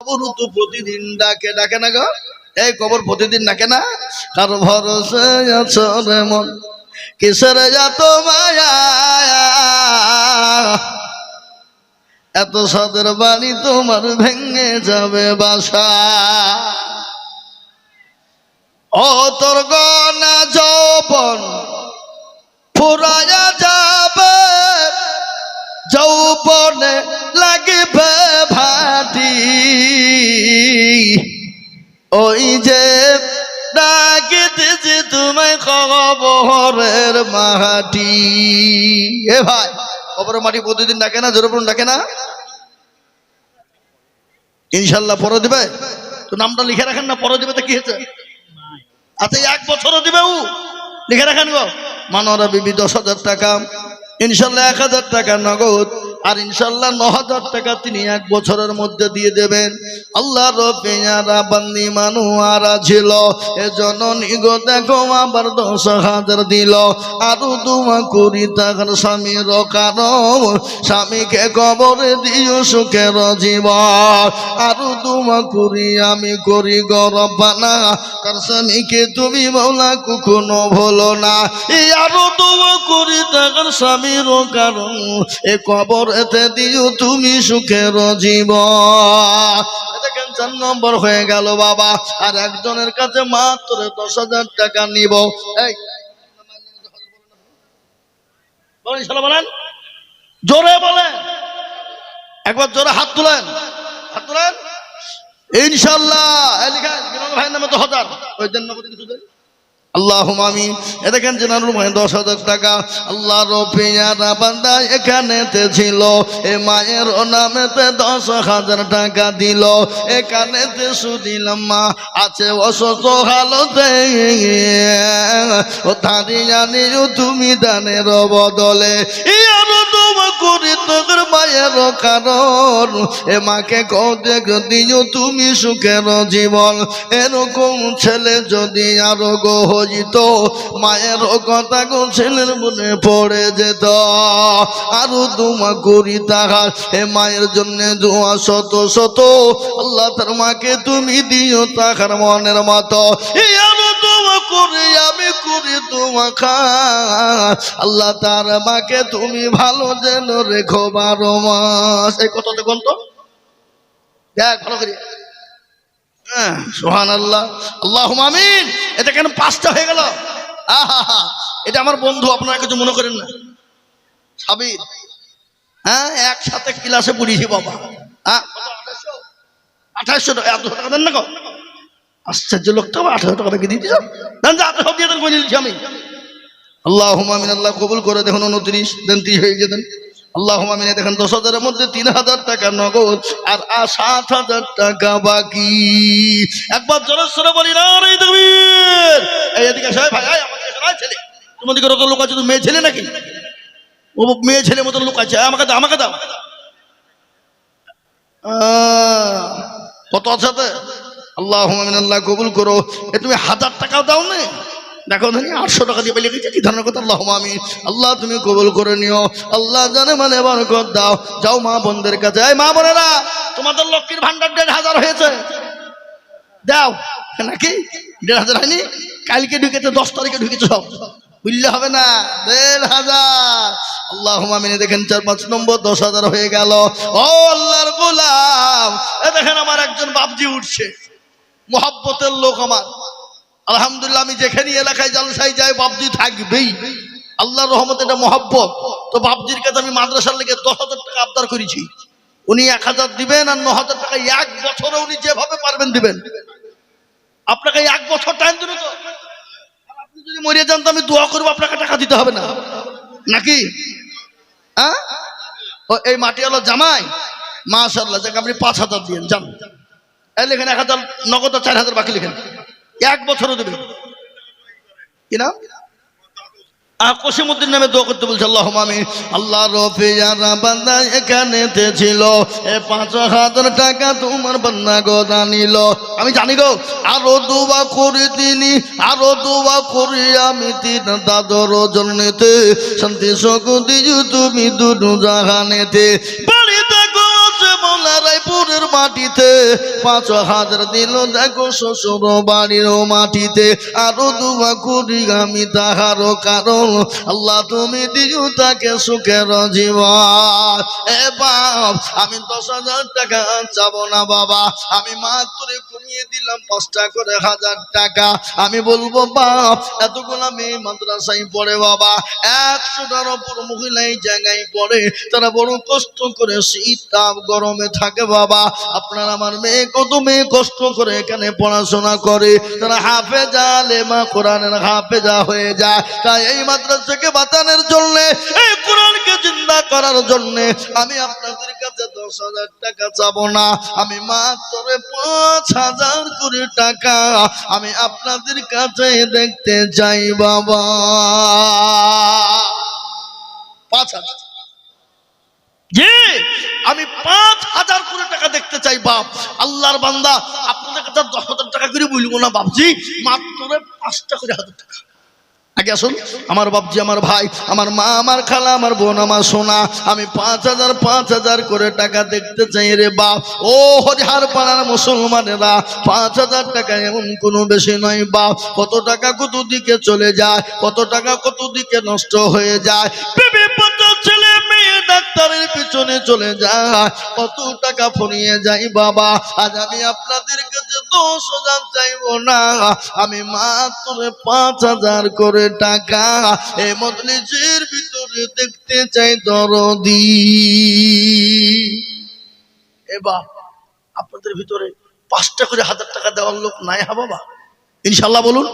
কবর তো প্রতিদিন ডাকে, ডাকে না গো? এই কবর প্রতিদিন ডাকে না? কার ভরসায় আছো রে মন, কিসের এত মায়া, এত সাদের বাড়ি তোমার ভেঙে যাবে বাসা। ও তোর গনা যৌবন ফুরায়া যাবে, যৌবনে লাগবে ভাটি, ওই যে ডাকিতেছি তোমায় কবরের মাটি। এ ভাই, কবরের মাটি প্রতিদিন ডাকে না? জোরে বলুন, ডাকে না? ইনশাল্লাহ পরে দিবে তো, নামটা লিখে রাখেন না, পরে দিবে তো কি হয়েছে? আচ্ছা 1 বছরও দিবে, ও লিখে রাখেন গো। মানোয়ারা বিবি 10,000 টাকা, ইনশাল্লাহ 1,000 টাকা নগদ, আর ইনশাল্লাহ 9,000 টাকা তিনি 1 বছরের মধ্যে দিয়ে দেবেন। আল্লাহ রবিয়ারা বান্দি মানুয়ারা ছিল, এজন্য নিগো দেখো আবার 10,000 দিল। আরো দুয়া করি তাহার স্বামীর কারণ, স্বামীকে কবরে দিও সুখের জীবন। আরো দুয়া করি আমি করি গরবানা, তার স্বামীকে তুমি মৌলা কখনো ভুলো না। এই আরো দুয়া করি তাহার স্বামীর কারণ, এ কবর এতে দিও তুমি সুখের জীবন। 4 নম্বর হয়ে গেল বাবা। আর একজনের কাছে মাত্র 10,000 টাকা নিব। এই বলেন, জোরে বলেন, একবার জোরে হাত তুলেন, হাত তুলেন। ইনশাল্লাহ ভাইয়ের নামে 10,000, ওই জন্য কিছু দেন। আল্লাহুম্মা আমিন। এ দেখেন জেনারেল ভাই 10,000 টাকা। আল্লাহ রবিয়ারা বান্দা এখানেতে ছিল, এ মায়ের নামেতে 10,000 টাকা দিল। এখানেতে শুনিলাম মা আছে অসুস্থ হালতে, ও দাঁড়িয়ে নিও তুমি দানের বদলে। আরো তোমা করি তোর মায়ের কারণ, এ মাকে কদে দিও তুমি সুখের জীবন। এরকম ছেলে যদি আরো গো হইত, মায়ের কথা গো ছেলের মনে পড়ে যেত। আরো দোয়া করি তাহার, এ মায়ের জন্য দোয়া শত শত, আল্লাহ তার মাকে তুমি দিও তাহার মনের মতো। আরো দোয়া করি আমি করি দোয়া খা, আল্লাহ তার মাকে তুমি ভালো যেন রেখো 12 মাস। এই কত দেখুন তো, দেখ ভালো করি। সুবহানাল্লাহ, আল্লাহুম্মা আমিন। এটা কেন 5টা হয়ে গেল? আহা, এটা আমার বন্ধু, আপনারা কিছু মনে করেন না। সাবির, হ্যাঁ, একসাথে ক্লাসে পড়িয়েছি বাবা। হ্যাঁ 2800 টাকা, 100 টাকা দেন না গো। আশ্চর্য লোক তো, 1800 টাকা রেখে দিয়েছি। দেন যে 1800 দিয়ে দেন, বলে দিচ্ছি আমি। আল্লাহুম্মা আমিন। আল্লাহ কবুল করে। দেখুন 29 দেন, 30 হয়ে যেতেন। আল্লাহুম্মা আমিন। দেখেন 10,000-এর মধ্যে 3,000 টাকা নগদ, আর 7,000 টাকা বাকি। একবার জোরে সরে বলি না রে তাকবীর। এই এদিকে আসো ভাই, এই আমাদের কাছে ছেলে, তোমাদের দিকে কত লোক আছে? তুমি মেয়ে ছেলে নাকি? ও মেয়ে ছেলের মতো লোক আছে, আমাকে দাও, আমাকে দাও। কত আছে? আল্লাহুম্মা আমিন। আল্লাহ কবুল করো। এ তুমি 1000 টাকাও দাও না, দেখো ধনী 800 টাকা দিয়ে পেলে কি ধরনের কথা। আল্লাহুম্মা আমিন। আল্লাহ তুমি কবুল করে নিও, আল্লাহ জানে মানে বরকত দাও। যাও মা বোনদের কাছে, এই মা বোনেরা, তোমাদের লক্ষ্মীর ভান্ডার 1,500 হয়েছে, দাও নাকি? 1,500 হয়নি? কালকে ঢুকেছে, 10 তারিখে ঢুকেছে, সব বুঝলে হবে না, 1,500। আল্লাহুম্মা আমিন। দেখেন 4-5 নম্বর 10,000 হয়ে গেল। ও আল্লাহর গোলাম, এ দেখেন আমার একজন বাপজি উঠছে, মোহাব্বতের লোক আমার। আলহামদুলিল্লাহ, আমি যেখানে এলাকায় জালসায় যাই বাপজি থাকবেই। আল্লাহর রহমতে এটা মহব্বত। তো বাপজির কাছে আমি মাদ্রাসার লেগে 10,000 টাকা আবদার করেছি। উনি 1,000 দিবেন, আর 9,000 টাকা 1 বছরে উনি যেভাবে পারবেন দিবেন। আপনাকে 1 বছর টাইম দেবে তো, আপনি যদি মরে যান তো আমি দোয়া করবো, আপনাকে টাকা দিতে হবে না নাকি? হ্যাঁ, এই মাটিওয়ালা জামাই মাশাআল্লাহ, যাকে আপনি 5,000 দিয়েন, যান। এই লেখেন 1,000 নগদ, 4,000 বাকি লেখেন, 1 বছরও দেবেন কি না? কোশিমউদ্দিন নামে দোয়া করতে বলছে। আল্লাহুম্মা আমিন। আল্লাহ রফিয়ারা বান্দা এখানেতে ছিল, এ 5,000 টাকা তোমার বান্দা গো দানিল। আমি জানি গো, আরো দোয়া করি তিনি, আরো দোয়া করি আমি তিন দাদর জন্যতে, শান্তি সুখ দিও তুমি দুনু জাহানেতে। বাড়িতে গোছে মোলা রায়পুর কবরের মাটিতে 5,000 দিল দেখো শ্বশুর বাড়ির মাটিতে আরো দোয়া করি আমি তাহারও কারণ আল্লাহ তুমি দিও তাকে সুখের জীবন। এ বাপ আমি 10,000 টাকা চাবো না বাবা, আমি মাত্র কমিয়ে দিলাম 5 টাকা করে 1000 টাকা। আমি বলবো বাপ এতগুলা মেয়ে মাদ্রাসায় পড়ে বাবা, 100টার উপর মহিলা এই জায়গায় পড়ে, তারা বড় কষ্ট করে শীত তাপ গরমে থাকে বাবা। আপনার আমার মেয়ে কত মেয়ে কষ্ট করে এখানে পড়াশোনা করে, তারা হাফেজা আলেমা কোরআনের হাফেজা হয়ে যায়। তাই এই মাদ্রাসাকে বাঁচানোর জন্য, এই কোরআনকে জিন্দা করার জন্য আমি আপনাদের কাছে 10,000 টাকা চাবো না, আমি মাত্র 5,000 করে টাকা আমি আপনাদের কাছে দেখতে চাই বাবা। 5,000 জি আমি 5,000 করে টাকা দেখতে চাই বাপ। আল্লাহর বান্দা আপনাদের কাছে 10,000 টাকা করে বলবো না বাপজি, মাত্র 5 টাকা করে 1,000 টাকা। আগে আসুন আমার বাপজি, আমার ভাই, আমার মা, আমার খালা, আমার বোন, আমার সোনা, আমি 5,000 করে টাকা দেখতে চাই রে বাপ। ও হরিহার পাড়ার মুসলমানেরা, 5,000 টাকা এমন কোনো বেশি নয় বাপ। কত টাকা কত দিকে চলে যায়, কত টাকা কত দিকে নষ্ট হয়ে যায়, বিবি পুত্র ছেলে মেয়ে ডাক্তারের পিছনে চলে যায়, কত টাকা ফুরিয়ে যায় বাবা। আজ আমি আপনাদের কাছে 10,000 চাইবো না, আমি মাত্র 5,000 করে টাকা এই মজলিসের ভিতরে দেখতে চাই দরদি। এবার আপনাদের ভিতরে 5টা করে 1,000 টাকা দেওয়ার লোক নাই হা বাবা? ইনশাল্লাহ বলুন।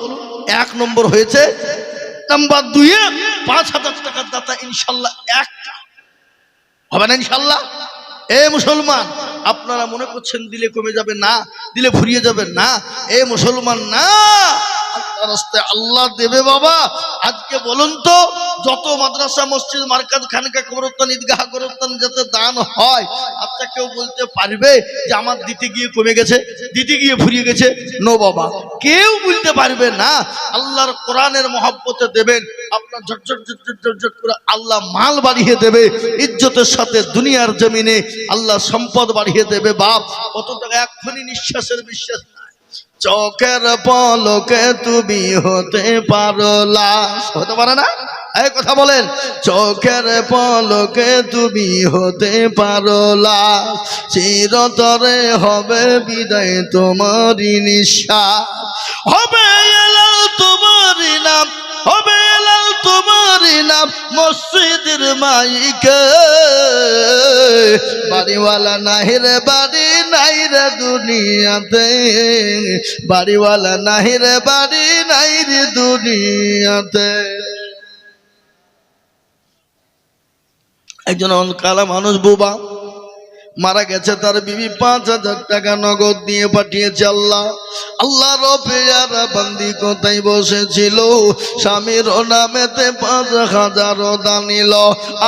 1 নম্বর হয়েছে, নাম্বার 2 এ 5,000 টাকার দাতা ইনশাল্লাহ একটা হবে না ইনশাল্লাহ। এ মুসলমান আপনারা মনে করছেন দিলে কমে যাবে, না দিলে ফুরিয়ে যাবে, না এ মুসলমান না, আল্লাহর রাস্তায় আল্লাহ দেবে বাবা। আজকে বলুন তো যত মাদ্রাসা মসজিদ মার্কাজ খানকা কবরস্থান ঈদগাহ কবরস্থান যাতে দান হয়, আচ্ছা কেউ বলতে পারবে যে আমার দিতে গিয়ে কমে গেছে, দিতে গিয়ে ফুরিয়ে গেছে? নো বাবা, কেউ বলতে পারবে না। আল্লাহর কোরআনের মহব্বতে দেবেন, আপনার ঝটঝট ঝটঝট ঝটঝট করে আল্লাহ মাল বাড়িয়ে দেবে, ইজ্জতের সাথে দুনিয়ার জমিনে আল্লাহ সম্পদ বাড়িয়ে দেবে বাপ। কত টাকা এক্ষুনি নিঃশ্বাসের বিশ্বাস নাই, চোখের পলকে তুমি হতে পারো লাশ, হতে পারে না? এই কথা বলেন, চোখের পলকে তুমি হতে পারো লাশ, চিরতরে হবে বিদায় তোমারই নিঃশ্বাস, হবে এলাল তোমারই নাম, হবে এলাল তোমারই নাম মসজিদের মাইকে, বাড়িওয়ালা নাহি রে বাড়ি নাই রে দুনিয়াতে, বাড়িওয়ালা নাহি রে বাড়ি নাই রে দুনিয়াতে। একজন কালা মানুষ বোবা মারা গেছে, তার বিবি 5,000 টাকা নগদ দিয়ে পাঠিয়েছে। আল্লাহ আল্লাহ রবেয়ারা বান্দি কোথায় বসেছিল, স্বামীর নামেতে 5,000 দানিল,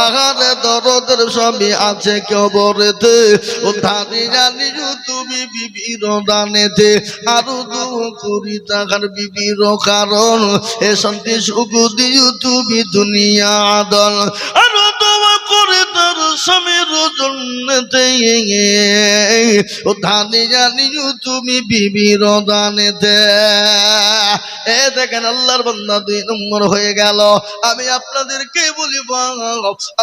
আহারে দরদের স্বামী আছে কবরেতে, ও ধারি জানি তুমি বিবির দানেতে, আরো 2 টাকার বিবির কারণ এ শান্তি সুখ দিও তুমি দুনিয়া আদল, আরো দোয়া করে তার স্বামীর জন্যতে, ও ধানি জানিও তুমি বিবির দানেতে। এ দেখেন আল্লাহর বান্দা 2 নম্বর হয়ে গেল। আমি আপনাদেরকে বলিব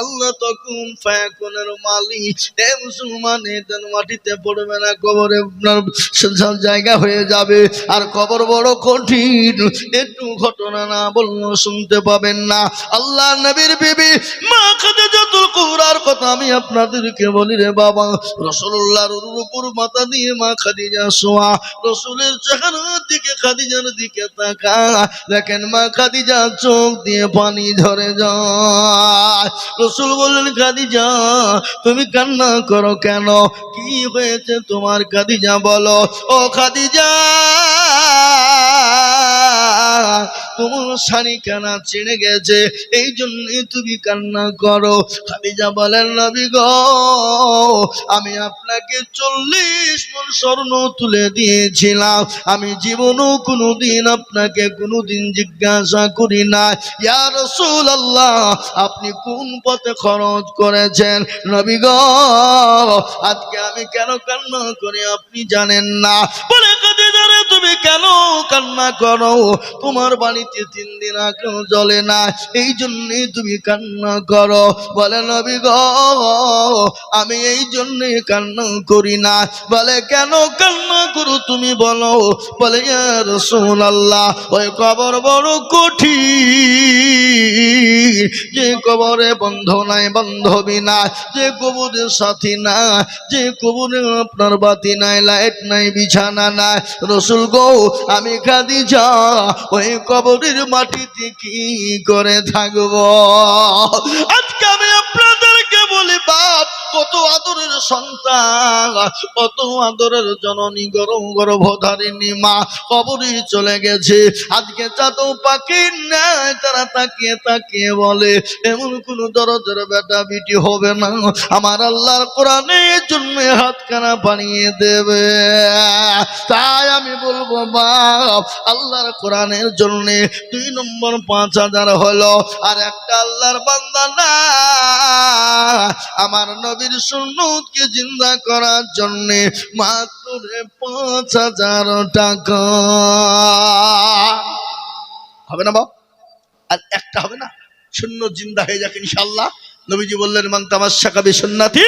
আল্লাহ তখন ফায়াকুনের মালিক। এ মুসলমান এদের মাটিতে পড়বে না, কবরে আপনার জায়গা হয়ে যাবে, আর কবর বড় কঠিন, একটু ঘটনা না বললো শুনতে পাবেন না। আল্লাহ নবীর বিবি মা খাদিজাতুল কুবরার কথা আমি আপনাদেরকে বলি রে বাবা। রাসূলুল্লাহর উপর মাথা দিয়ে মা খাদিজা শোয়া, রাসূলের চেহারার দিকে খাদিজার দিকে তাকা, দেখেন মা খাদিজা চোখ দিয়ে পানি ঝরে যায়। রাসূল বললেন খাদিজা তুমি কান্না করো কেন, কি হয়েছে তোমার খাদিজা বলো। ও খাদিজা তোমার শাড়ি কানা ছিঁড়ে গেছে, এই জন্যই তুমি কান্না করো। খাদিজা বলেন নবী গো, আমি আপনাকে 40 মণ স্বর্ণ তুলে দিয়েছিলাম, আমি জীবনও কোনোদিন আপনাকে কোনোদিন জিজ্ঞাসা করি না ইয়া রাসূলুল্লাহ আপনি কোন পথে খরচ করেছেন। নবী গো, আজকে আমি কেন কান্না করি আপনি জানেন না। বলে খাদিজা রে, তুমি কেন কান্না করো? তোমার বাড়িতে 3 দিন আগুন জ্বলে না, এই জন্যই তুমি কান্না করো। বলে নবী গো, আমি এই জন্যই কান্না করি না। বলে কেন কান্না করো তুমি বলো। বলে ইয়া রাসূলুল্লাহ, ওই কবর বড় কঠিন, যে কবরে বন্ধু নাই বান্ধবী নাই, যে কবরের সাথী না, যে কবরে আপনার বাতি নাই, লাইট নাই, বিছানা নাই। রাসূল গো, আমি খাদিজা ওই কবরের মাটিতে কি করে থাকবো? আজকে আমি আপনাদেরকে বলি, বাপ কত আদরের সন্তান, কত আদরের জননী, গর্ভধারিণী মা কবরে চলে গেছে। আজকে চাঁদও পাখির ন্যায় তারা তাকিয়ে তাকিয়ে বলে, এমন কোন দরদের বেটা বিটি হবে না আমার আল্লাহর কোরআনের জন্য হাতখানা বানিয়ে দেবে। তাই আমি বলবো বাপ, আল্লাহর কোরআনের জন্য 2 নম্বর 5000 হলো, আর একটা আল্লাহর বান্দা না আমার নবীর সুন্নতকে জিন্দা করার জন্য মাত্র 5000 টাকা হবে না বাপ? আর একটা হবে না, সুন্নত জিন্দা হয়ে যাক ইনশাআল্লাহ। নবীজি বললেন, মান তামাশশাকা বিসুন্নতি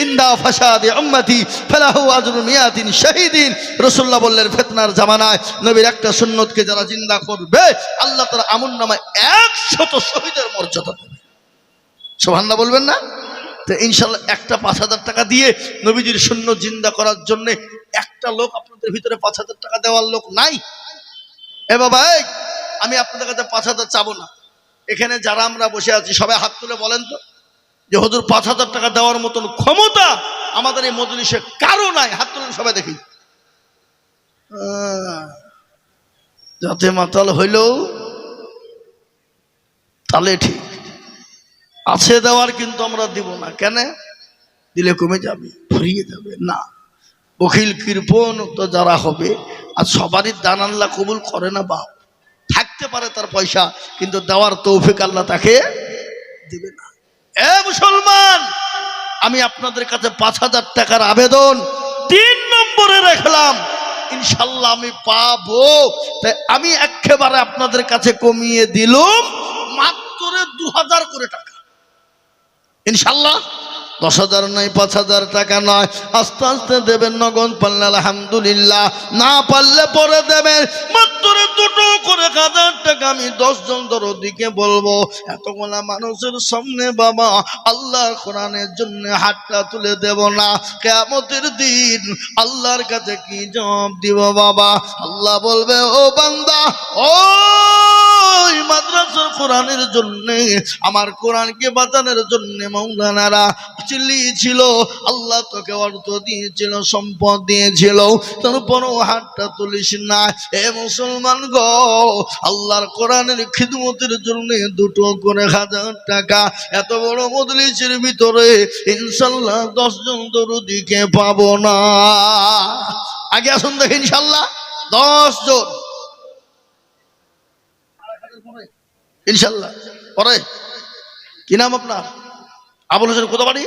ইনদা ফাসাদি উম্মতি ফালাহু আজরু মিয়াতিন শাহীদিন। রাসূলুল্লাহ বললেন, ফিতনার জামানায় নবীর একটা সুন্নতকে যারা জিন্দা করবে, আল্লাহ তাআলা আমলনামায় 100 শহীদের মর্যাদা দেবে। সুবহানাল্লাহ বলবেন না? তো ইনশাআল্লাহ একটা 5000 টাকা দিয়ে নবীজির সুন্নত জিন্দা করার জন্য একটা লোক আপনাদের ভিতরে 5000 টাকা দেওয়ার লোক নাই? এ বাবা, আমি আপনাদের কাছে 5000 চাবো না। এখানে যারা আমরা বসে আছি সবাই হাত তুলে বলেন তো, যে হুজুর 5000 টাকা দেওয়ার মতন ক্ষমতা আমাদের এই মজলিসে কারো নাই। হাত তুলেন সবাই দেখি। যাতে মাতাল হইল তাহলে ঠিক আছে দেওয়ার, কিন্তু আমরা দিব না। কেন? দিলে কমে যাবে, ফুরিয়ে যাবে না। বখিল কৃপণ তো যারা হবে, আর সবারই দান আল্লাহ কবুল করে না বাপ। থাকতে পারে তার পয়সা, কিন্তু দেওয়ার তৌফিক আল্লাহ তাকে দিবে না। এ মুসলমান, আমি আপনাদের কাছে 5000 টাকার আবেদন 3 নম্বরে রাখলাম, ইনশাল্লাহ আমি পাবো। তাই আমি একেবারে আপনাদের কাছে কমিয়ে দিলাম মাত্র 2000 করে টাকা ইনশাল্লাহ। 10,000 নয়, 5000 টাকা নয়, আস্তে আস্তে দেবেন। নগদ পারলে আলহামদুলিল্লাহ, না পারলে পরে দেবেন। মাত্র 2 করে 1000 টাকা আমি 10 জন দরদিকে বলবো, এতগুলা মানুষের সামনে বাবা আল্লাহর কোরআনের জন্য হাতটা তুলে দেব না। কিয়ামতের দিন আল্লাহর কাছে কি জবাব দিব বাবা? আল্লাহ বলবে, ও বান্দা, ওই মাদ্রাসার কোরআনের জন্য, আমার কোরআনকে বাঁচানোর জন্য মাওলানারা চিল্লিয়েছিল, আল্লাহ তোকে অর্থ দিয়েছিল, সম্পদ দিয়েছিল, তারপরও হাতটা তুলিস না। এ মুসলমান গো, আল্লাহর কোরআনের খিদমতের জন্য 2 করে 1000 টাকা। এত বড় মজলিসের ভিতরে ইনশাল্লাহ 10 জন দরদিকে পাবো না। আগে আসুন দেখি ইনশাল্লাহ 10 জন ইনশাল্লাহ। পরে কি নাম আপনার? আবুল হোসেন। কোথা বাড়ি?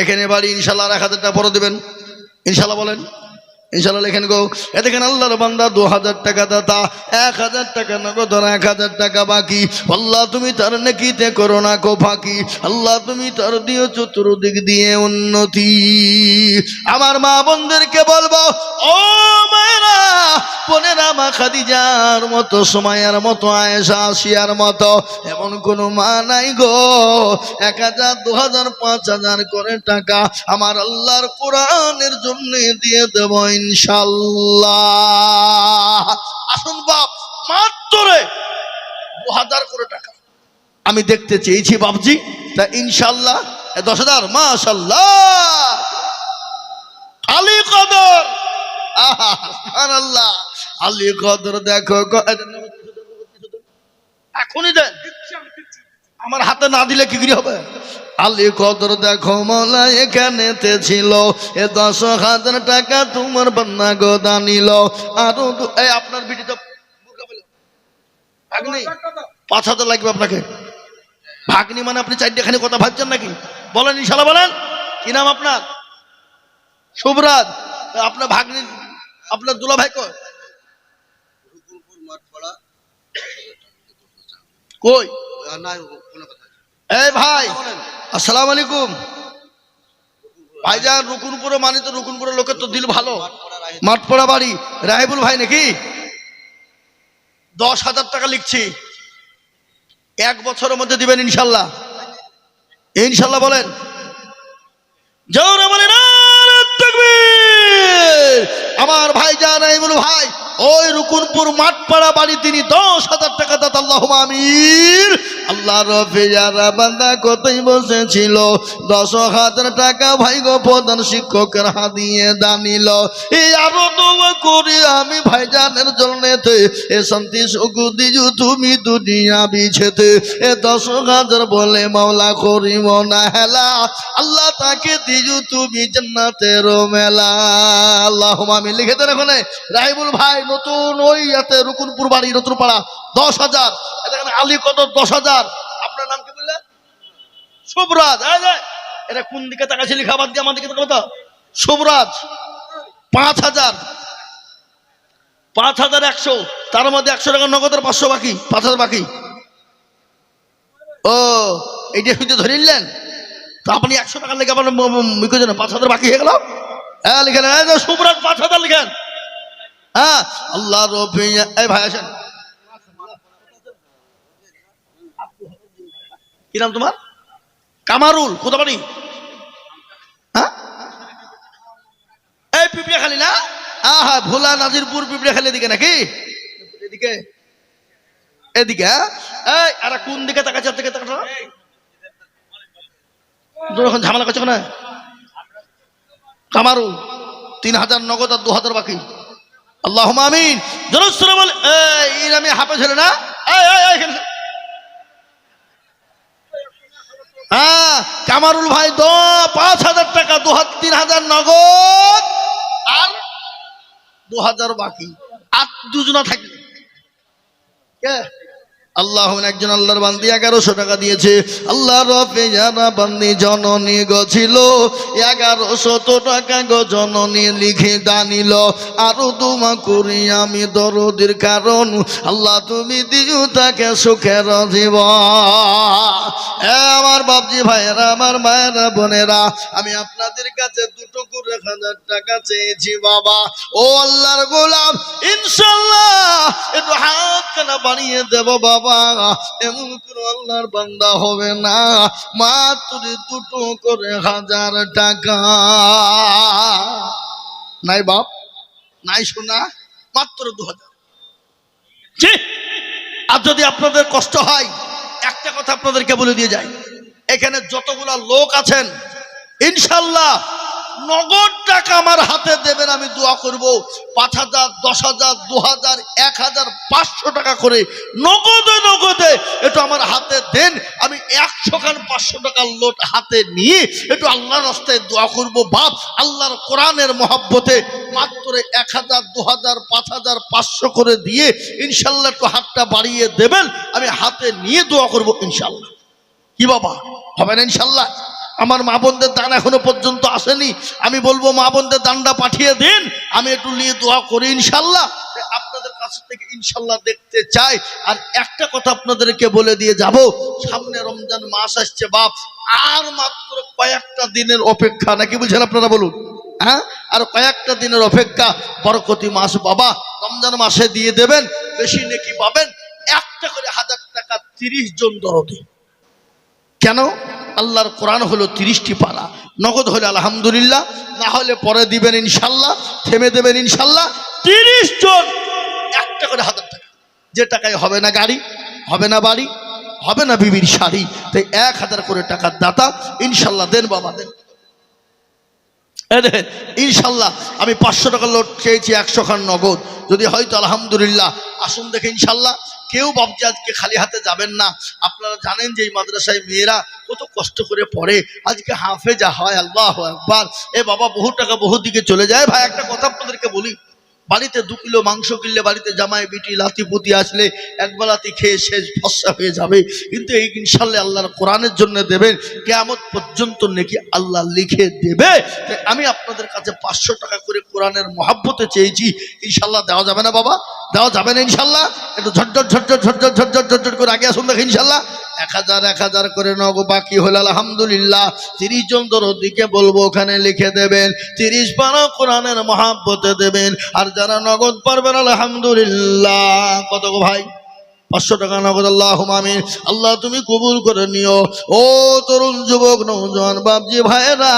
এখানে বাড়ি। ইনশাল্লাহ 1000 টাকা পরে দেবেন ইনশাল্লাহ। বলেন ইনশাল্লাহ। লেখেন গো, এ দেখেন আল্লাহর বান্দা 2000 টাকা দাতা, 1000 টাকা নগদ, 1000 টাকা বাকি। আল্লাহ তুমি তার নেকিতে করো না কো ফাঁকি। আল্লাহ তুমি তার দিও চতুর্দিক দিয়ে উন্নতি। আমার মা বোনদেরকে বলবো, ও মায়েরা বোনেরা, মা খাদিজার মতো, সুমাইয়ার মতো, আয়েশা, আসিয়ার মতো এমন কোন মা নাই গো। 1000, 2000, 5000 করে টাকা আমার আল্লাহর কোরআনের জন্য দিয়ে দেব ইনশাল্লাহ। আসুন বাপ, মাত্র 2000 করে টাকা আমি দেখতে চেয়েছি বাপজি। তা ইনশাল্লাহ 10,000, মাশাআল্লাহ, আলী কদর, আল্লাহ আলী কদর দেখো। এখনই দেন, আমার হাতে না দিলে কি করে হবে? আলী কদর দেখো মৌলা এখানেতে ছিল, এ 10,000 টাকা তোমার বান্না গোদা নিল। আরো এই আপনার বিটি তো ভাগ্নি 5,000 লাগবে আপনাকে। ভাগ্নি মানে আপনি 4খানি কথা ভাবছেন নাকি? বলেন ইনশাল্লাহ বলেন। কি নাম আপনার? শুভরাজ। আপনার ভাগ্নি, আপনার দুলা ভাই কই? এই ভাই আসসালামু আলাইকুম। ভাইজান রুকুনপুরে মানে তো রুকুনপুরের লোকের তো দিল ভালো, মাঠপড়া বাড়ি। রাহিবুল ভাই নাকি? 10,000 টাকা লিখছি, 1 বছরের মধ্যে দিবেন ইনশাল্লাহ? ইনশাল্লাহ বলেন। জোরে বলেন নারে তাকবীর। আমার ভাইজান রাহিবুল ভাই ওই রুকুনপুর মাঠপাড়া বাড়ি, তিনি 10,000 টাকা দাত। আল্লাহুম্মা আমিন। আল্লাহ রফিয়ারা বান্দা কতই বসেছিল, 10,000 টাকা ভাই গো প্রধান শিক্ষকের হাত দিয়ে দানিল। এই আরো দোয়া করি আমি ভাইজানের জন্যতে, এ শান্তি সুখ দিজু তুমি দুনিয়া বিছেতে, এ 10,000 বলে মাওলা করিম না হেলা, আল্লাহ তাকে দিজু তুমি জান্নাতের মেলা। আল্লাহুম্মা আমিন। লিখে দেন ওখানে রাহিবুল ভাই নতুন ওই ইয়াতে রুকুনপুর বাড়ি নতুন পাড়া 10,000। এখানে আলী কত 10,000। আপনার নাম কি বললেন? শুভরাজ। এটা কোন দিকে তাকাইছে লিখা বাদ দিয়ে আমার দিকে তাকাও। শুভরাজ 5,000। 5,100, তার মধ্যে 100 টাকা নগদের 500 বাকি, 5,000 বাকি। ও এইটা শুধু ধরে নিলেন তো আপনি 100 টাকা লেগে আপনার 5,000 বাকি হয়ে গেল। হ্যাঁ লিখেন শুভরাজ 5,000 লিখেন। হ্যাঁ আল্লাহ রফিয়া। এই ভাই আসেন, কি নাম তোমার? কামারুল। কোথা বাড়ি? হ্যাঁ এই পিঁপড়াখালী না? হ্যাঁ ভোলা নাজিরপুর পিঁপড়াখালী এদিকে নাকি? এদিকে এদিকে। এই আর কোন দিকে তাকাচ্ছে? থেকে তাকাচ্ছ যখন ঝামেলা করছে না। কামারুল 3,000 নগদ আর 2,000 বাকি। আল্লাহুম্মা আমিন। জোরে বল। এই আমি হাফেজ হলে না? হ্যাঁ কামারুল ভাই 5,000 টাকা, 3,000 নগদ আর 2,000 বাকি। আর দুজনা থাকবে কে? আল্লাহ একজন আল্লাহর বান্দি 1100 টাকা দিয়েছে। আল্লাহ রফিয়ারা বান্দি জননী গছিল 1100 টাকা গো জননী লিখে দানিল। আরো দোয়া করি আমি দরদের কারণ, আল্লাহ তুমি দিও তাকে সুখের জীবন। আমার বাপজি ভাইয়েরা, আমার মায়েরা বোনেরা, আমি আপনাদের কাছে 2 করে 1,000 টাকা চেয়েছি বাবা। ও আল্লাহর গোলাম ইনশাআল্লাহ একটু হাত কানা বানিয়ে দেব বাবা। এমন কোন আল্লাহর বান্দা হবে না মাত্র 2 করে 1,000 টাকা। নাই বাপ নাই শোনা, মাত্র 2,000। আর যদি আপনাদের কষ্ট হয় একটা কথা আপনাদেরকে বলে দিয়ে যাই, এখানে যতগুলা লোক আছেন ইনশাল্লাহ নগদ টাকা আমার হাতে দেবেন, আমি দোয়া করব 5,000, 10,000, 2,000, 1,500 টাকা করে নগদে একটু আমার হাতে দেন। আমি 100 খান 500 টাকার লোট হাতে নিয়ে একটু আল্লাহর রাস্তায় দোয়া করব। বাপ আল্লাহর কোরআনের মহব্বতে মাত্র 1,000, 2,000, 5,000, 500 করে দিয়ে ইনশাল্লাহ একটু হাতটা বাড়িয়ে দেবেন, আমি হাতে নিয়ে দোয়া করব ইনশাল্লাহ। কি বাবা হবে না ইনশাল্লাহ? আমার মা বোনদের দান এখনো পর্যন্ত আসেনি, আমি বলবো মা বোনদের দানটা পাঠিয়ে দিন, আমি একটু নিয়ে দোয়া করি ইনশাল্লাহ। আপনাদের কাছ থেকে ইনশাল্লাহ দেখতে চাই। আর একটা কথা আপনাদেরকে বলে দিয়ে যাব, সামনে রমজান মাস আসছে বাপ, আর মাত্র কয়েকটা দিনের অপেক্ষা, নাকি বুঝেন আপনারা বলুন? হ্যাঁ আর কয়েকটা দিনের অপেক্ষা, বরকতি মাস বাবা। রমজান মাসে দিয়ে দেবেন, বেশি নেকি পাবেন। একটা করে 1,000 টাকা 30 জন দরদি। কেন? আল্লাহর কোরআন হলো 30টি পারা, নগদ হলে আলহামদুলিল্লাহ, না হলে পরে দিবেন ইনশাল্লাহ, থেমে দেবেন ইনশাল্লাহ। 30 জন একটা করে 1,000 টাকা। যে টাকায় হবে না গাড়ি, হবে না বাড়ি, হবে না বিবির শাড়ি, তাই 1,000 করে টাকার দাতা ইনশাল্লাহ দেন বাবা দেন। ইনশাল্লাহ আমি 500 টাকার লোট চেয়েছি 100 খান নগদ, যদি হয়তো আলহামদুলিল্লাহ। আসুন দেখে ইনশাল্লাহ। কেউ ভাবছে আজকে খালি হাতে যাবেন না। আপনারা জানেন যে এই মাদ্রাসায় মেয়েরা কত কষ্ট করে পড়ে, আজকে হাফেজা হয়। আল্লাহু আকবার। এ বাবা বহু টাকা বহু দিকে চলে যায়। ভাই একটা কথা আপনাদেরকে বলি, বাড়িতে 2 কিলো মাংস কিনলে বাড়িতে জামাই বিটি লাতি পুতি আসলে একবেলাতে খেয়ে শেষ ফসা হয়ে যাবে, কিন্তু এই ইনশাল্লাহ আল্লাহর কোরআনের জন্য দেবেন, কিয়ামত পর্যন্ত নাকি আল্লাহ লিখে দেবে। তাই আমি আপনাদের কাছে 500 টাকা করে কোরআনের মহাব্বতে চেয়েছি। ইনশাল্লাহ দেওয়া যাবে না বাবা? দেওয়া যাবে না ইনশাল্লাহ? একটু ঝটঝট ঝটঝট ঝটঝট ঝটঝট ঝটঝট করে আগে আসুন দেখে ইনশাল্লাহ। 1000 করে নগদ বাকি হলো আলহামদুলিল্লাহ। 30 জন দরদিকে বলবো ওখানে লিখে দেবেন, 30 পারা কোরআনের মহাব্বতে দেবেন। আর যারা নগদ পারবেন আলহামদুলিল্লাহ, কত গো ভাই? 500 টাকা নগদ। আল্লাহুম্মা আমিন। আল্লাহ তুমি কবুল করে নিও। ও তরুণ যুবক নওজোয়ান বাপজি ভাইরা,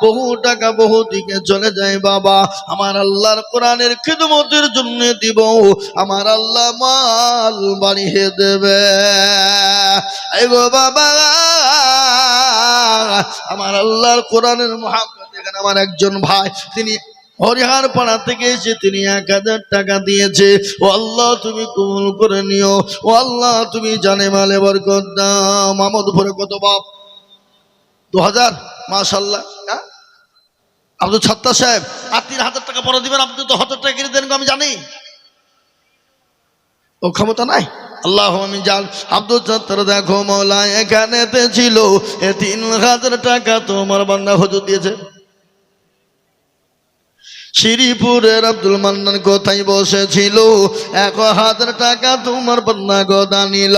বহু টাকা বহু দিকে চলে যায় বাবা, আমার আল্লাহর কোরআনের খিদমতের জন্য দিব, আমার আল্লাহ মাল বাড়িয়ে দেবে। এই গো বাবা, আমার আল্লাহর কোরআনের মহাব্বত। এখানে আমার একজন ভাই, তিনি হরিহার পাড়া থেকে এসে তিনি 1000 টাকা দিয়েছে। ও আল্লাহ তুমি কবুল করে নিও। ও আল্লাহ তুমি জানে মালে বরকত দাও। মাহমুদপুরে কত বাপ? 2000। মাশাআল্লাহ। আব্দুল সত্তার সাহেব আর 3000 টাকা পরে দিবেন। আপনি তো 1000 টাকা কিনে দেন, আমি জানি ও ক্ষমতা নাই। আল্লাহ আমি জান। আব্দুল সত্তার দেখো মৌলা এখানেতে ছিল, এ 3000 টাকা তোমার বান্দা হুজুর দিয়েছে। শ্রীপুরের আব্দুল মান্নান কোথায় বসেছিল, 1000 টাকা তোমার বান্দা গোদা নিল।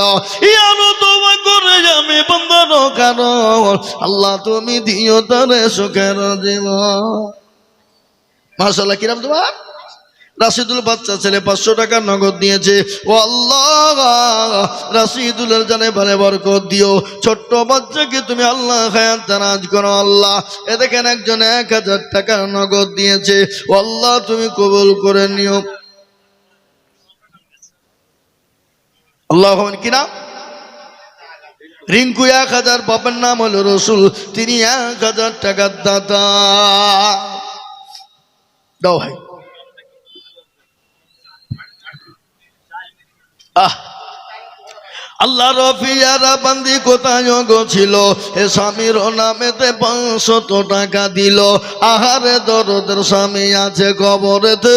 ইয়ানো তোমার করে আমি বান্দার কারণ, আল্লাহ তুমি দিও তারে সুখের জীবন। মাশাআল্লাহ। কিরাম তোমার রাশিদুল বাচ্চা ছেলে 500 টাকা নগদ দিয়েছে। ও আল্লাহ রাশিদুলের জানে বারে বরকত দিও। ছোট্ট বাচ্চাকে তুমি আল্লাহ হায়াত দারাজ করো আল্লাহ। এ দেখেন একজন 1000 টাকা নগদ দিয়েছে। ও আল্লাহ তুমি কবুল করে নিও। আল্লাহ কি নাম? রিঙ্কু 1000। বাবার নাম হলো রসুল, তিনি 1000 টাকার দাতা। দাও ভাই। আল্লাহ রফিয়ারা বান্দি কোথায় ছিল, এ স্বামীর নামেতে 500 টাকা দিল। আহারে দরদের স্বামী আছে কবরেতে,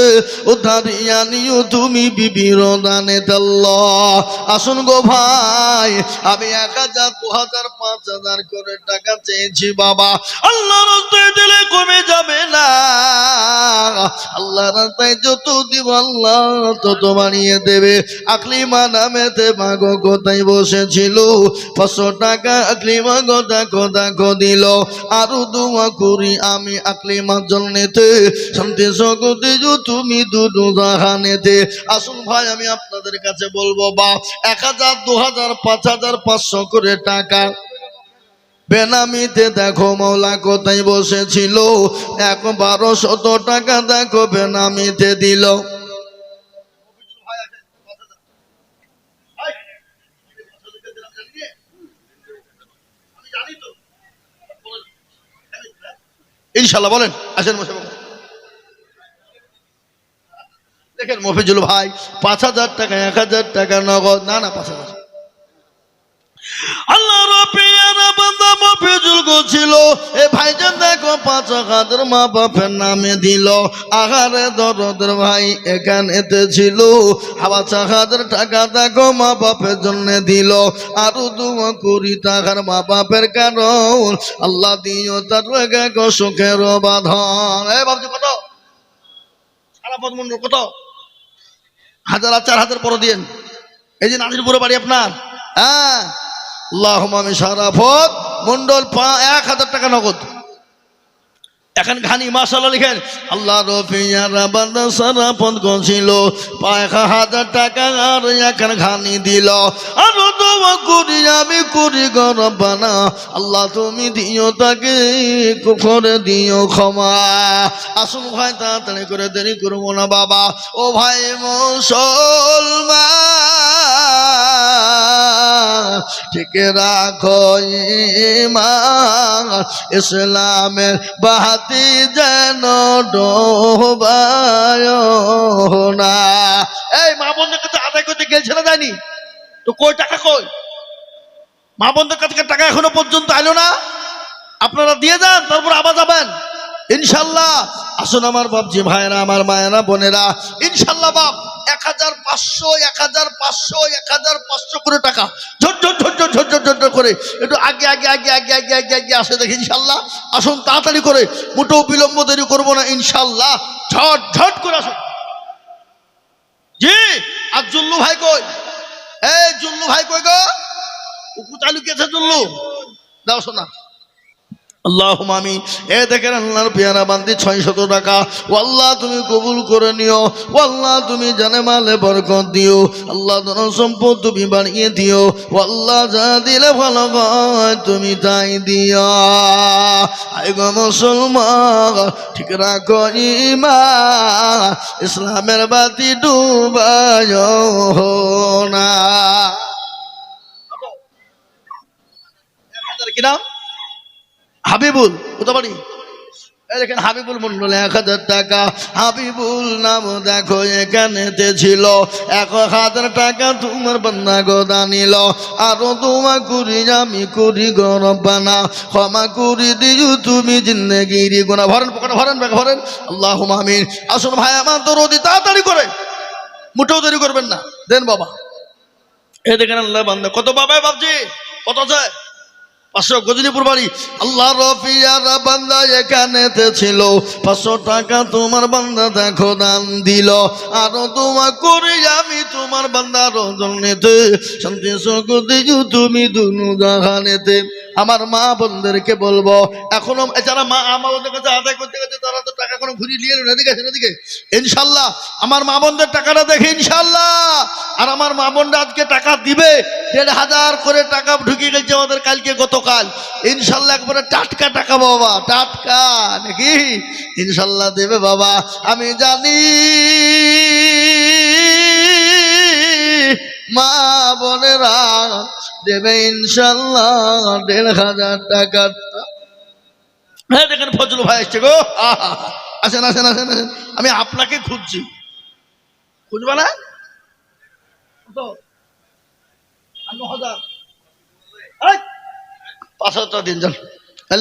উদ্ধারিয়া নিও তুমি বিবির দানে আল্লাহ। আসুন গো ভাই, আমি 1000 2000 5000 করে টাকা চেয়েছি বাবা। আল্লাহ রাস্তায় দিলে কমে যাবে না, আল্লাহ রাস্তায় যত দিব আল্লাহ তত বাড়িয়ে দেবে। আকলিমা নামেতে মাগো কোথায় বসেছিল, 500 টাকা আকলিমা গোদা গোদা দিল। আরো দোয়া করি আমি আকলিমার জন্যতে, শান্তি জগতে তুমি দুটো জাহানেতে। আসুন ভাই, আমি আপনাদের কাছে বলবো বা 1000 2000 5000 500 করে টাকা বেনামিতে দেখো মৌলা কোথায় বসেছিল, 1200 টাকা দেখো বেনামিতে দিল। ইনশাল্লাহ বলেন। আসেন মশাই। দেখেন মফিজুল ভাই 5000 টাকা 1000 টাকা নগদ, না 5000। আল্লাহ রফিয়ারা বান্দা মফিজুল গোছিল, এ ভাইজান দেখো 5000 মা বাপের নামে দিল। আহারে দরদের ভাই এখানেতে ছিল, 5000 টাকা দেখো মা বাপের জন্য দিল। আরো দোয়া করি টাকার মা বাপের কারণ, আল্লাহ দিও তার গো সুখের বাঁধন। এ বাবজি কত? সারাপদ মন্ডল কত? 1000 আর 4000 পরে দিয়েন। এই যে নাজিরপুরে বাড়ি আপনার। হ্যাঁ, আল্লাহুম্মা আমি সারাফত মন্ডল 1000 টাকা নগদ। এখন ঘানি মাশাআল্লাহ লিখেন। আল্লাহ রফিয়ারা বান্দা সারাফত গছিল, 1000 টাকা আর এখন ঘানি দিল। আর দোয়া করি আমি করি গো রব্বানা, আল্লাহ তুমি দিও তাকে করে দিও ক্ষমা। আসুন ভাই তাড়াতাড়ি করে দেরি করবো না বাবা। ও ভাই মুসলমান, ঠিক রাখো ঈমান ইসলামের বাতি যেন ডোবায় না। এই মা বোনদের কাছে আদায় করতে গেছে না যায়নি তো কই টাকা কই? মা বোনদের কাছে টাকা এখনো পর্যন্ত আইলো না। আপনারা দিয়ে যান, তারপর আবার যাবেন ইনশাল্লাহ। আসুন আমার বাপজি ভাইরা, আমার মায়েরা বোনেরা, ইনশাল্লাহ বাপ 1500 1500 1500 করে টাকা ঝট ঝট ঝট ঝট ঝট ঝট ঝট করে একটু আগে আগে আগে আগে আগে আগে আগে আসে দেখি ইনশাল্লাহ। আসুন তাড়াতাড়ি করে, মোটেও বিলম্ব দেরি করবো না ইনশাল্লাহ। ঝট ঝট করে আসুন। জি আর জুল্লু ভাই কই? এই জুল্লু ভাই কই গো? উকু চালু গেছে জুল্লু, দাও শোনা। আল্লাহুম্মা আমিন। এ দেখেন আল্লাহর পেয়ারা বান্দি 600 টাকা। ও আল্লাহ তুমি কবুল করে নিও। ও আল্লাহ তুমি জানে মালে বরকত দিও। আল্লাহ ধন সম্পদ তুমি বাড়িয়ে দিও। ও আল্লাহ যা দিলে ভালো হয় তুমি তাই দিও। আই গো মুসলমান, ঠিক রাখো ঈমান ইসলামের বাতি ডুবায় না। কি নাম? হাবিবুল। কোথা বাড়ি? দেখেন হাবিবুল মন্ডল 1000 টাকা। হাবিবুল নাম দেখো এখানেতে ছিল। 1000 টাকা তোমার বান্দা গোদা নিল। আরো দোয়া করি আমি করি গরবানা, ক্ষমা করি দিও তুমি জিন্দেগির গুনাহ। ভরেন পকেটে ভরেন, ব্যাগে ভরেন। আল্লাহুম্মা আমিন। আসুন ভাই আমার দরদি তাড়াতাড়ি করে, মুঠেও দেরি করবেন না, দেন বাবা। এই দেখেন আল্লাহ বান্দা কত বাবা বাবজি কত আছে? 500 গজনীপুর বাড়ি। আল্লাহ রফিয়ারা বান্দা এখানেতে ছিল। 500 টাকা তোমার বান্দা দেখো দান দিল। আরো দোয়া করি আমি তোমার বান্দার জন্যতে, শান্তি সুখ দিও তুমি দুনু জাহানেতে। আমার মা বোনদেরকে বলবো, এখনো যারা মা আমাদের কাছে আদায় করতে গেছে তারা তো টাকা কোনো ঘুরিয়ে নিয়ে এলো এদিকে এদিকে। ইনশাল্লাহ আমার মা বোনদের টাকাটা দেখে ইনশাল্লাহ। আর আমার মা বোনরা আজকে টাকা দিবে, 1500 করে টাকা ঢুকিয়ে গেছে আমাদের কালকে গতকাল। ইনশাল্লাহ একবারে টাটকা টাকা বাবা, টাটকা নাকি ইনশাল্লাহ দেবে বাবা। আমি জানি মা বোনেরা দেবে ইনশাল্লাহ 1500 টাকা। হ্যাঁ দেখেন ফজলু ভাই এসছে গো। আসেন আসেন আসেন আসেন, আমি আপনাকে খুঁজছি। খুঁজবা না? 5,000 দিন যান।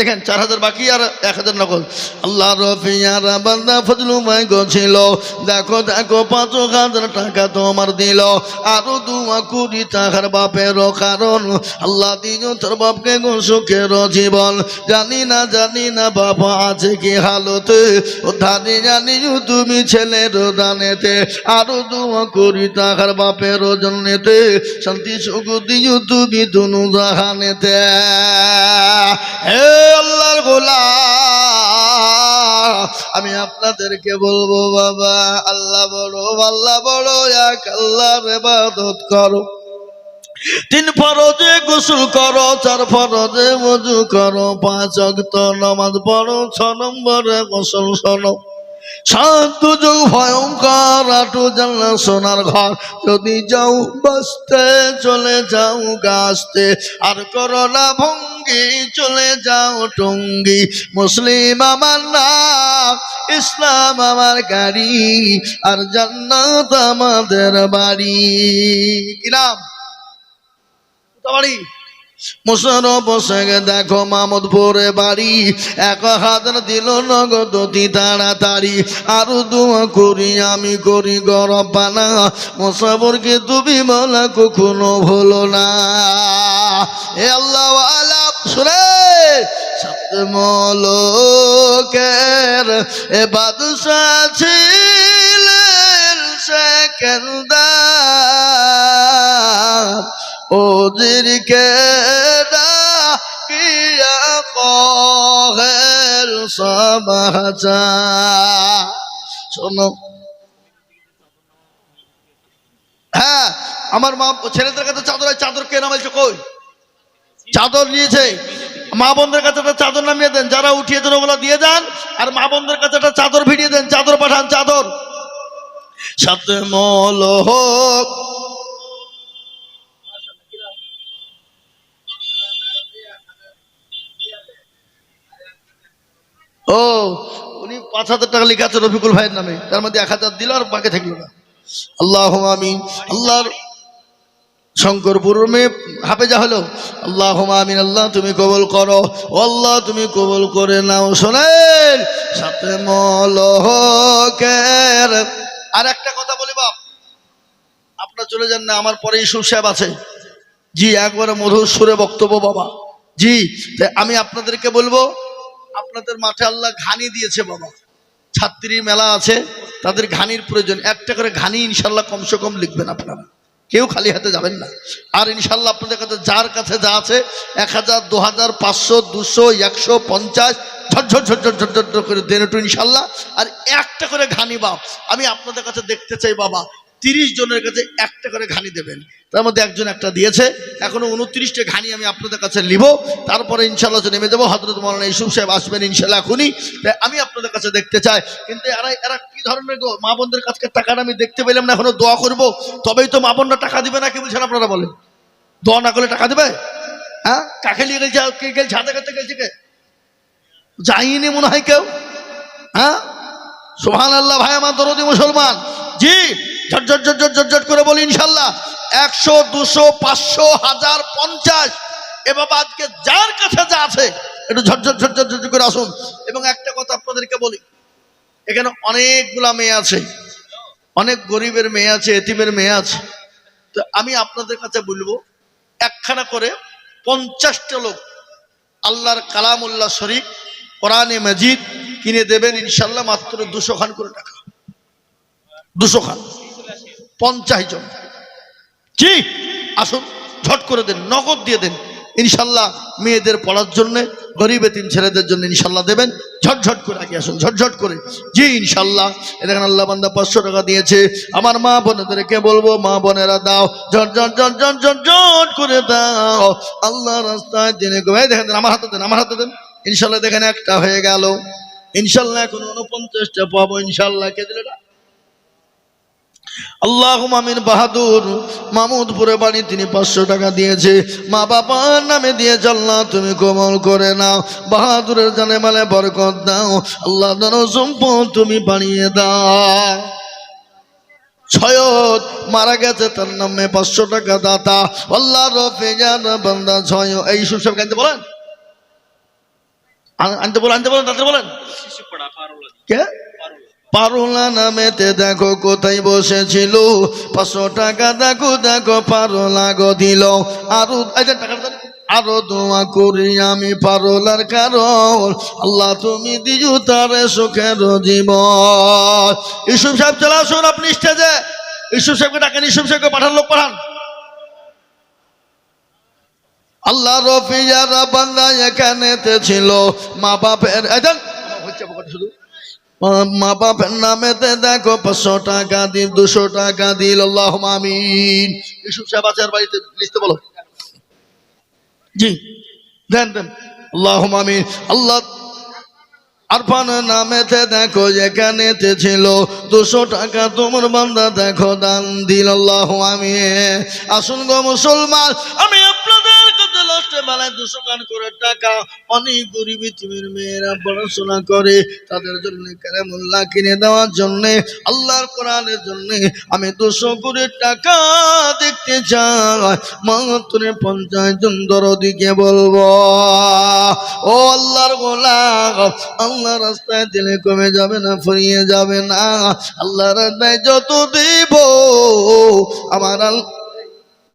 লিখেন 4000 বাকি আর 1000 নকল। আল্লাহ রফিয়ারা বান্দা ফজলু ভাই গছিল, দেখো দেখো 5000 টাকা তোমার দিল। আরো দোয়া করি তাহার বাপের কারণ, আল্লাহ দিও তোর বাপকে গো সুখের জীবন। জানি না বাবা আছে কি হালতে, ও ধানি জানিও তুমি ছেলের দানেতে। আরো দোয়া করি তাহার বাপের জন্যতে, শান্তি সুখ দিও তুমি দুনু জাহানেতে। হে আল্লাহর গোলাম, আমি আপনাদেরকে বলবো বাবা, আল্লাহ বড়, এক আল্লাহর ইবাদত করো। 3 ফরজে গোসল করো, 4 ফরজে ওযু করো, 5 ওয়াক্ত নামাজ পড়ো, 6 নম্বরে গোসল শোনো। 7 যুগ ভয়ঙ্কর, 8 জান্নাত সোনার ঘর। যদি যাও বাঁচতে চলে যাও গাছতে, আর করো না ভঙ্গি চলে যাও টঙ্গি। মুসলিম আমার নাম, ইসলাম আমার গাড়ি, আর জান্নাত আমাদের বাড়ি। কি নাম? বাড়ি মুশারফ হোসেন দেখো মাহমুদপুরে বাড়ি। 1000 দিল নগদ অতি তাড়াতাড়ি। আরো দোয়া করি আমি করি গরবানা, মুসাফরকে তুমি বলা কখনো ভুলো না। এ আল্লাহ ওয়ালা শুনে সপ্ত মলকের এ বাদশা ছিলেন সেকেন্দার। ওদেরকে ডাকিয়া কহের সমাজা। শোনো, হ্যাঁ আমার মা ছেলেদের কাছে চাদর কে নামাইছে? কই চাদর নিয়েছে? মা বোনদের কাছে একটা চাদর নামিয়ে দেন, যারা উঠিয়েছেন ওগুলো দিয়ে যান। আর মা বোনদের কাছে একটা চাদর ভিড়িয়ে দেন, চাদর পাঠান, চাদর। সাথে মল হোক 5,000 টাকা লেখা আছে রফিকুল ভাইয়ের নামে, তার মধ্যে 1,000 দিল আর বাকি থাকলো না। আল্লাহুম্মা আমিন। আল্লাহর শঙ্করপুর মেয়ে হাফেজা হলো, আল্লাহুম্মা আমিন। আল্লাহ তুমি কবুল করো, ও আল্লাহ তুমি কবুল করে নাও। শোনেন সাথে মলকের আর একটা কথা বলি বাপ, আপনারা চলে যান না, আমার পরে ইউসুফ সাহেব আছে। জি একবারে মধুর সুরে বক্তব্য বাবা। জি আমি আপনাদেরকে বলবো, আপনাদের মাঠে আল্লাহ ঘানি দিয়েছে বাবা, ছাত্রী মেলা আছে, তাদের ঘানির প্রয়োজন। একটা করে ঘানি ইনশাল্লাহ কমসে কম লিখবেন আপনারা, কেউ খালি হাতে যাবেন না। আর ইনশাল্লাহ আপনাদের কাছে যার কাছে যা আছে 1000, 2000, 500, 200, 150 ঝরঝর ঝরঝর ঝরঝর করে দেন একটু ইনশাল্লাহ। আর একটা করে ঘানি বাপ আমি আপনাদের কাছে দেখতে চাই বাবা, 30 জনের কাছে একটা করে ঘানি দেবেন। তার মধ্যে একজন একটা দিয়েছে, এখনো 29টা ঘানি আমি আপনাদের কাছে নিব, তারপরে ইনশাল্লাহ নেমে যাবো। হযরত মাওলানা ইউসুফ সাহেব আসবেন ইনশাল্লাহ এখনই। তাই আমি আপনাদের কাছে দেখতে চাই, কিন্তু এরা কি ধরনের গো, মা বোনদের কাছে টাকাটা আমি দেখতে পেলাম না, এখনো দোয়া করবো তবেই তো মা বোনরা টাকা দিবে না। কি বলছেন আপনারা বলেন? দোয়া না করলে টাকা দেবে? হ্যাঁ, কাকে নিয়ে গেছে? কে গেছে? হাতে কাছে গেছে কে? যাইনি মনে হয় কেউ। হ্যাঁ সুবহানাল্লাহ। ভাই আমার দরদি মুসলমান, জি ঝটঝট ঝটঝট ঝটঝট করে বলি ইনশাল্লাহ 100, 200, 500, 1000, 50 এ বাবা আজকে যার কাছে যা আছে একটু ঝটঝট ঝটঝট ঝটঝট করে আসুন। এবং একটা কথা আপনাদেরকে বলি, এখানে অনেকগুলা মেয়ে আছে, অনেক গরিবের মেয়ে আছে, এতিমের মেয়ে আছে। তো আমি আপনাদের কাছে বলবো, একখানা করে 50টা লোক আল্লাহর কালামুল্লাহ শরীফ কোরআনে মাজিদ কিনে দেবেন ইনশাল্লাহ, মাত্র 200 খান করে টাকা। 200 খান 50 জন। জি আসুন ঝট করে দেন, নগদ দিয়ে দেন ইনশাল্লাহ। মেয়েদের পড়ার জন্য, গরিব এতিম ছেলেদের জন্য ইনশাল্লাহ দেবেন। ঝটঝট করে আগে আসুন, ঝটঝট করে। জি ইনশাল্লাহ। দেখেন আল্লাহ বান্দা 500 টাকা দিয়েছে। আমার মা বোনেদেরকে বলবো, মা বোনেরা দাও, ঝটঝট ঝটঝট ঝটঝট করে দাও আল্লাহ রাস্তায় দিনে। দেখেন আমার হাতে দেন, আমার হাতে দেন ইনশাল্লাহ। দেখেন একটা হয়ে গেল ইনশাল্লাহ, এখন 49টা পাবো ইনশাল্লাহ। কে দিল এটা? আল্লাহুম্মা আমিন। বাহাদুর মাহমুদপুরে বাড়ি, তিনি 500 টাকা দিয়েছে, মা বাবার নামে দিয়েছে। আল্লাহ তুমি কবুল করে নাও, বাহাদুরের জানে মালে বরকত দাও আল্লাহ, ধন সম্পদ তুমি বাড়িয়ে দাও। সৈয়দ মারা গেছে, তার নামে 500 টাকা দাতা আল্লাহ রফিজান বান্দা ছয়। এই সুসব আনতে বলেন, আনতে বলেন, আনতে বলেন, তাদের বলেন কে? পারুলা নামেতে দেখো কোথায় বসেছিল, 500 টাকা দেখো দেখো পারুলা গো দিল। আরো আরো দোয়া করি আমি পারুলার কারণ, আল্লাহ তুমি দিজু তার সুখের জীবন। ইউসুফ সাহেব চলে আসুন আপনি স্টেজে। ইউসুফ সাহেবকে ডাকেন, ইউসুফ সাহেবকে পাঠান, লোক পাঠান। আল্লাহ রফিজারা বান্দা এখানেতে ছিল, মা বাপের শুধু মা বাপের নামেতে দেখো 500 টাকা দিল, 200 টাকা দিল। আল্লাহুম্মা আমিন। ইউসুফ সাহেব আছে বাড়িতে, লিখতে বলো। জি দেন দেন। আল্লাহুম্মা আমিন। আল্লাহ আরফান নামেতে দেখো যেখানেতে ছিল 200 টাকা তোমার বান্দা দেখো দান দিল। আল্লাহুম্মা আমিন। আসুন গো মুসলমান, আমি আপনাদের কাছে লাস্টে বেলায় 200 খান করে টাকা, অনেক গরিব এতিমের মেয়েরা পড়াশোনা করে, তাদের জন্য কালামুল্লাহ কিনে দেওয়ার জন্য, আল্লাহর কোরআনের জন্য আমি 200 করে টাকা দেখতে চাই। মাত্র 50 জন দরদিকে বলবো, ও আল্লাহর গোলাম, আল্লাহ রাস্তায় দিলে কমে যাবে না, ফুরিয়ে যাবে না। আল্লাহ রাস্তায় যত দেব আমার